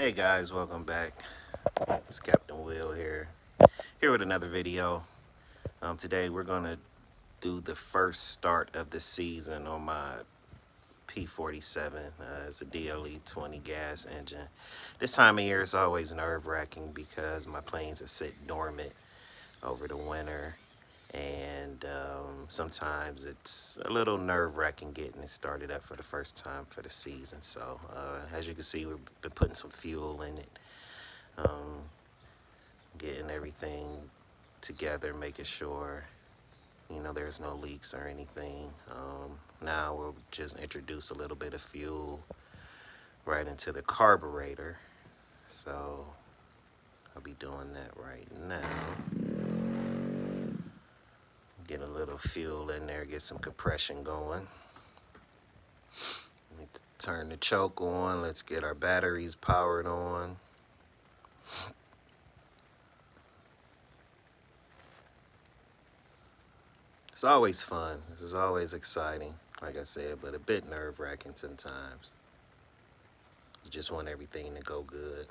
Hey guys, welcome back. It's Captain Will here with another video. Today we're gonna do the first start of the season on my P47. It's a DLE 20 gas engine. This time of year is always nerve-wracking because my planes are sit dormant over the winter, and sometimes it's a little nerve-wracking getting it started up for the first time for the season. So as you can see, we've been putting some fuel in it, getting everything together, making sure there's no leaks or anything. Now we'll just introduce a little bit of fuel right into the carburetor, so I'll be doing that right now. Get a little fuel in there, get some compression going. Let's turn the choke on. Let's get our batteries powered on. It's always fun. This is always exciting, like I said, but a bit nerve-wracking sometimes. You just want everything to go good.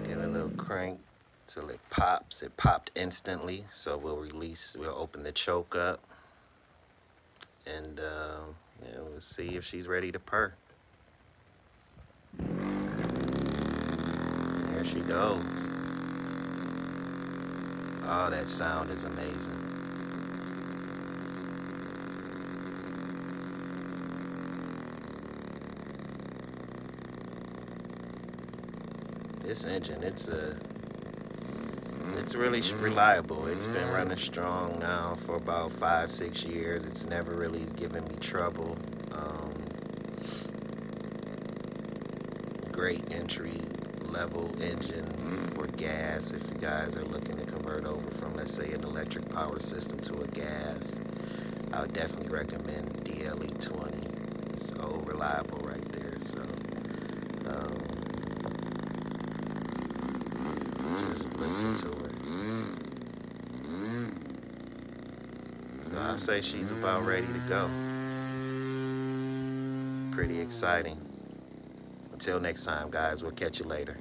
Get a little crank till it pops. It popped instantly, so we'll open the choke up, and we'll see if she's ready to purr. There she goes. Oh, that sound is amazing. This engine, it's really reliable. It's been running strong now for about 5-6 years. It's never really given me trouble. Great entry level engine for gas if you guys are looking to convert over from, let's say, an electric power system to a gas. I would definitely recommend DLE 20. So reliable right there. So just listen to her. So I'll say she's about ready to go. Pretty exciting. Until next time, guys, we'll catch you later.